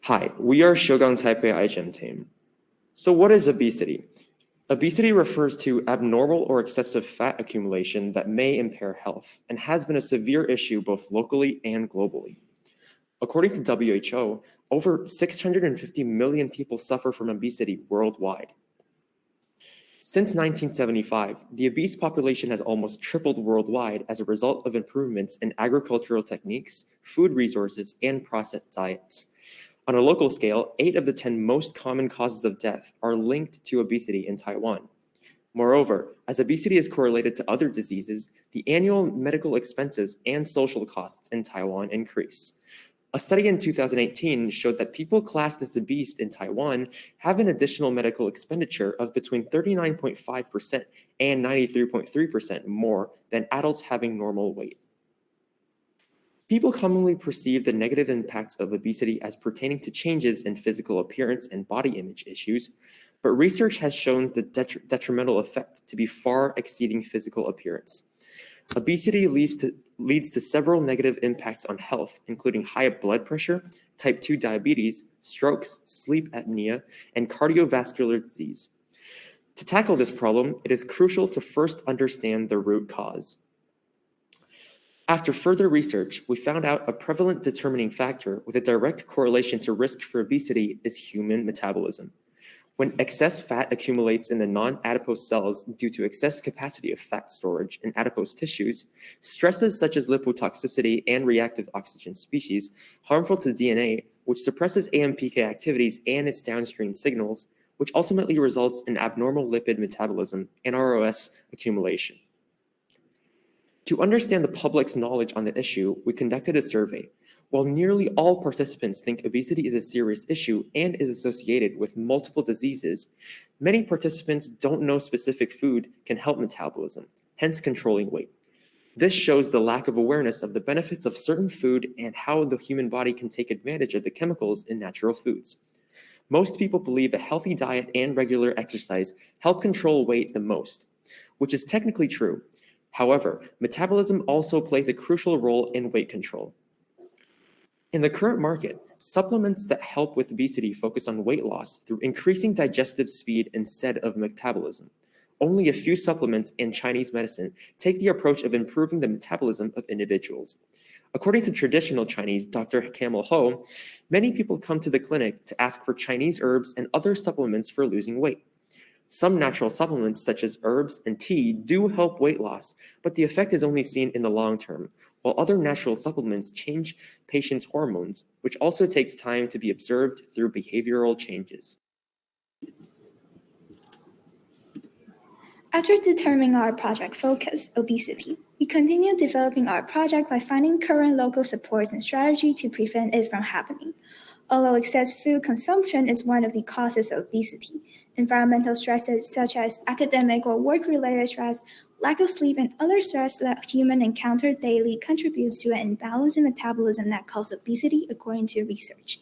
Hi, we are Shogang Taipei IGEM team. So what is obesity? Obesity refers to abnormal or excessive fat accumulation that may impair health and has been a severe issue both locally and globally. According to WHO, over 650 million people suffer from obesity worldwide. Since 1975, the obese population has almost tripled worldwide as a result of improvements in agricultural techniques, food resources, and processed diets. On a local scale, 8 of the 10 most common causes of death are linked to obesity in Taiwan. Moreover, as obesity is correlated to other diseases, the annual medical expenses and social costs in Taiwan increase. A study in 2018 showed that people classed as obese in Taiwan have an additional medical expenditure of between 39.5% and 93.3% more than adults having normal weight. People commonly perceive the negative impacts of obesity as pertaining to changes in physical appearance and body image issues, but research has shown the detrimental effect to be far exceeding physical appearance. Obesity leads to several negative impacts on health, including high blood pressure, type 2 diabetes, strokes, sleep apnea, and cardiovascular disease. To tackle this problem, it is crucial to first understand the root cause. After further research, we found out a prevalent determining factor with a direct correlation to risk for obesity is human metabolism. When excess fat accumulates in the non-adipose cells due to excess capacity of fat storage in adipose tissues, stresses such as lipotoxicity and reactive oxygen species, harmful to DNA, which suppresses AMPK activities and its downstream signals, which ultimately results in abnormal lipid metabolism and ROS accumulation. To understand the public's knowledge on the issue, we conducted a survey. While nearly all participants think obesity is a serious issue and is associated with multiple diseases, many participants don't know specific food can help metabolism, hence controlling weight. This shows the lack of awareness of the benefits of certain food and how the human body can take advantage of the chemicals in natural foods. Most people believe a healthy diet and regular exercise help control weight the most, which is technically true. However, metabolism also plays a crucial role in weight control. In the current market, supplements that help with obesity focus on weight loss through increasing digestive speed instead of metabolism. Only a few supplements in Chinese medicine take the approach of improving the metabolism of individuals. According to traditional Chinese Dr. Camel Ho, many people come to the clinic to ask for Chinese herbs and other supplements for losing weight. Some natural supplements, such as herbs and tea, do help weight loss, but the effect is only seen in the long term, while other natural supplements change patients' hormones, which also takes time to be observed through behavioral changes. After determining our project focus, obesity, we continue developing our project by finding current local supports and strategy to prevent it from happening. Although excess food consumption is one of the causes of obesity, environmental stresses such as academic or work-related stress, lack of sleep, and other stress that humans encounter daily contributes to an imbalance in metabolism that causes obesity, according to research.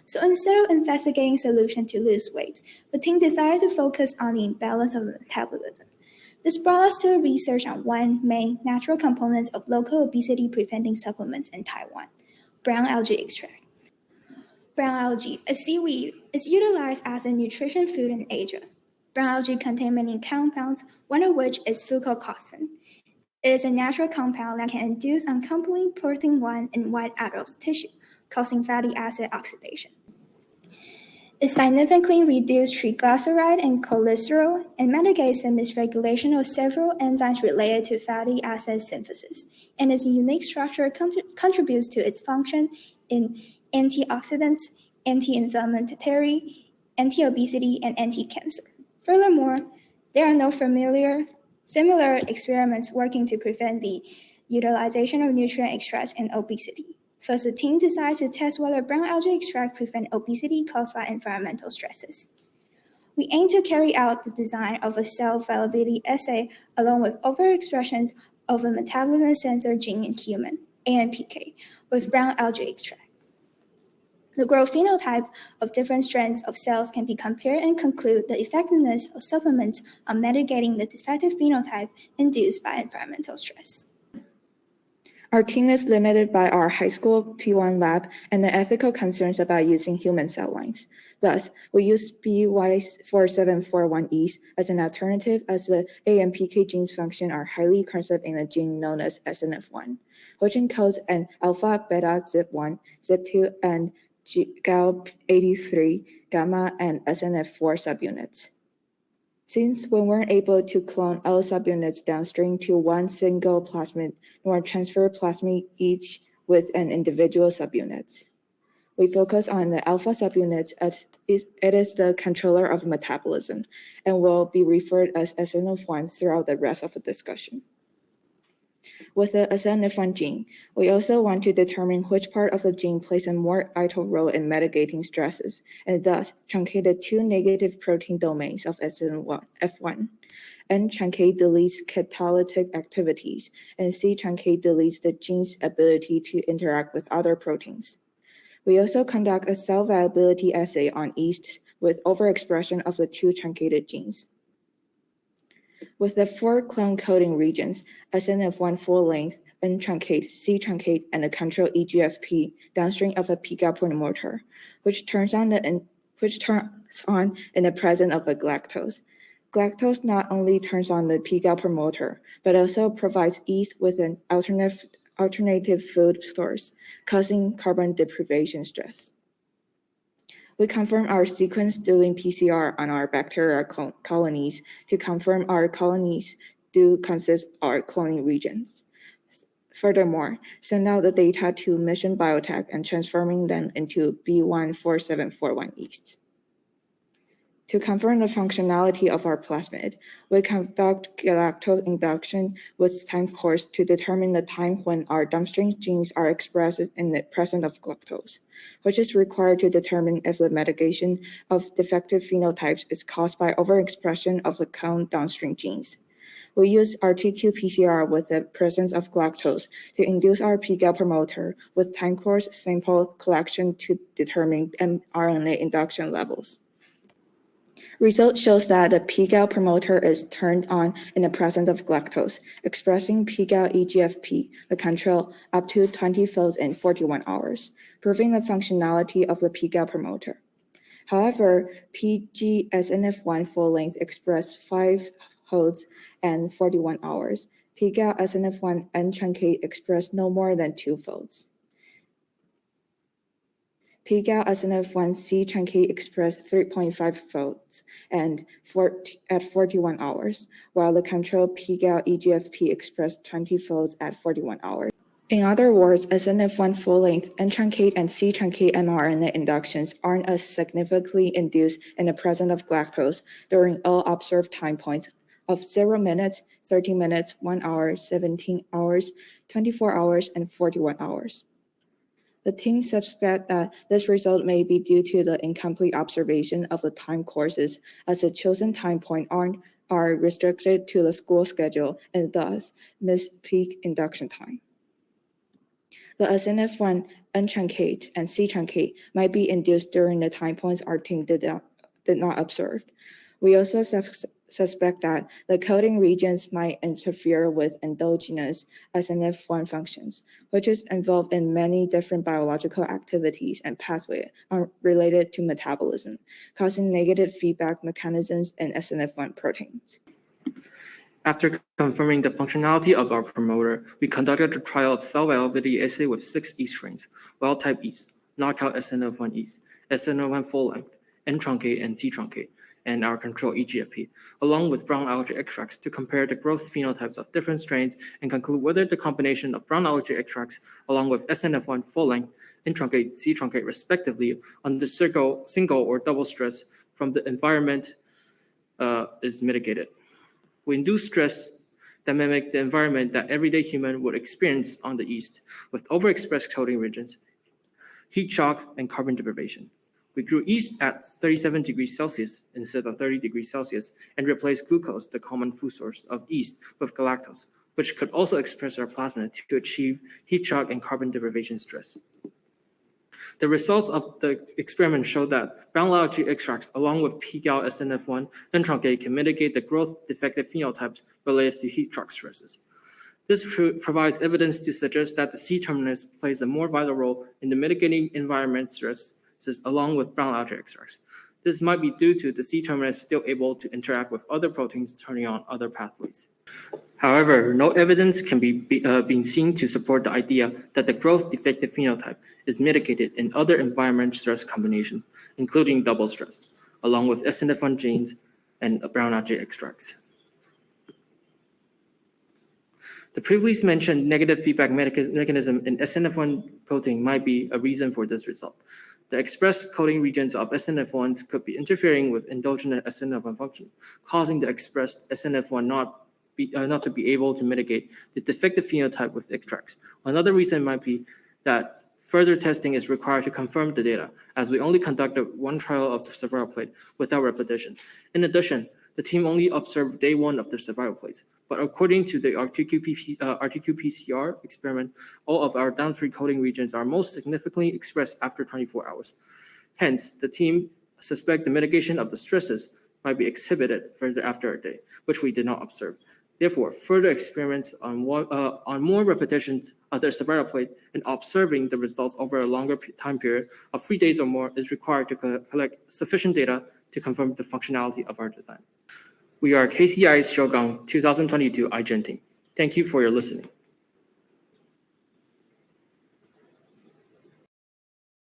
So instead of investigating solutions to lose weight, the team decided to focus on the imbalance of metabolism. This brought us to research on one main natural component of local obesity-preventing supplements in Taiwan, brown algae extract. Brown algae, a seaweed, is utilized as a nutrition food in Asia. Brown algae contain many compounds, one of which is fucocosfin. It is a natural compound that can induce uncoupling protein 1 in white adult tissue, causing fatty acid oxidation. It significantly reduces triglyceride and cholesterol and mitigates the misregulation of several enzymes related to fatty acid synthesis, and its unique structure contributes to its function in antioxidants, anti-inflammatory, anti-obesity, and anti-cancer. Furthermore, there are no similar experiments working to prevent the utilization of nutrient extracts in obesity. Thus, the team decided to test whether brown algae extract prevent obesity caused by environmental stresses. We aim to carry out the design of a cell viability assay along with overexpressions of a metabolism sensor gene in human, AMPK, with brown algae extract. The growth phenotype of different strands of cells can be compared and conclude the effectiveness of supplements on mitigating the defective phenotype induced by environmental stress. Our team is limited by our high school P1 lab and the ethical concerns about using human cell lines. Thus, we use BY4741Es as an alternative as the AMPK genes function are highly conserved in a gene known as SNF1, which encodes an alpha, beta, ZIP1, ZIP2, and GAL83, gamma, and SNF4 subunits. Since we weren't able to clone all subunits downstream to one single plasmid nor transfer plasmid each with an individual subunit, we focus on the alpha subunits as it is the controller of metabolism and will be referred as SNF1 throughout the rest of the discussion. With the SNF1 gene, we also want to determine which part of the gene plays a more vital role in mitigating stresses, and thus truncate the two negative protein domains of SNF1. N truncate deletes catalytic activities, and C truncate deletes the gene's ability to interact with other proteins. We also conduct a cell viability assay on yeast with overexpression of the two truncated genes. With the 4 clone coding regions, SNF1 full length, N truncate, C truncate, and a control EGFP downstream of a pGAL promoter, which turns on in the presence of a galactose. Galactose not only turns on the pGAL promoter, but also provides yeast with an alternative food source, causing carbon deprivation stress. We confirm our sequence doing PCR on our bacterial colonies to confirm our colonies do consist our cloning regions. Furthermore, send out the data to Mission Biotech and transforming them into B14741 yeast. To confirm the functionality of our plasmid, we conduct galactose induction with time course to determine the time when our downstream genes are expressed in the presence of galactose, which is required to determine if the mitigation of defective phenotypes is caused by overexpression of the clone downstream genes. We use RT-qPCR with the presence of galactose to induce our pGAL promoter with time course sample collection to determine mRNA induction levels. Result shows that the pGAL promoter is turned on in the presence of galactose, expressing pGAL EGFP, the control, up to 20 folds in 41 hours, proving the functionality of the pGAL promoter. However, PGSNF1 full length express 5 folds and 41 hours. pGAL SNF1 N truncate express no more than 2 folds. pGAL SNF1 C truncate express 3.5 folds and at 41 hours, while the control pGAL EGFP express 20 folds at 41 hours. In other words, SNF1 full-length N truncate and C truncate mRNA inductions aren't as significantly induced in the presence of galactose during all observed time points of 0 minutes, 30 minutes, 1 hour, 17 hours, 24 hours, and 41 hours. The team suspects that this result may be due to the incomplete observation of the time courses, as the chosen time points are restricted to the school schedule and thus miss peak induction time. The SNF1 N truncate and C truncate might be induced during the time points our team did not observe. We also suspect that the coding regions might interfere with endogenous SNF1 functions, which is involved in many different biological activities and pathways related to metabolism, causing negative feedback mechanisms in SNF1 proteins. After confirming the functionality of our promoter, we conducted a trial of cell viability assay with 6 yeast strains, wild-type yeast, knockout SNF1 yeast, SNF1 full-length, N truncate and C truncate, and our control EGFP, along with brown algae extracts to compare the growth phenotypes of different strains and conclude whether the combination of brown algae extracts along with SNF1 full-length, N truncate, C truncate respectively under single or double stress from the environment is mitigated. We induce stress that mimic the environment that everyday human would experience on the yeast with overexpressed coding regions, heat shock, and carbon deprivation. We grew yeast at 37 degrees Celsius instead of 30 degrees Celsius and replaced glucose, the common food source of yeast, with galactose, which could also express our plasmid to achieve heat shock and carbon deprivation stress. The results of the experiment show that brown algae extracts along with pGAL SNF1 N truncate can mitigate the growth defective phenotypes related to heat shock stresses. This provides evidence to suggest that the C-terminus plays a more vital role in the mitigating environment stresses along with brown algae extracts. This might be due to the C-terminus still able to interact with other proteins, turning on other pathways. However, no evidence can be been seen to support the idea that the growth defective phenotype is mitigated in other environment stress combinations, including double stress, along with SNF1 genes and brown algae extracts. The previously mentioned negative feedback mechanism in SNF1 protein might be a reason for this result. The expressed coding regions of SNF1s could be interfering with endogenous SNF1 function, causing the expressed SNF1 not to be able to mitigate the defective phenotype with extracts. Another reason might be that further testing is required to confirm the data, as we only conducted one trial of the survival plate without repetition. In addition, the team only observed day 1 of the survival plates, but according to the RTQ-PCR experiment, all of our downstream coding regions are most significantly expressed after 24 hours. Hence, the team suspect the mitigation of the stresses might be exhibited further after a day, which we did not observe. Therefore, further experiments on more repetitions of the survival plate and observing the results over a longer time period of 3 days or more is required to collect sufficient data to confirm the functionality of our design. We are KCI's Shogun 2022 iGen team. Thank you for your listening.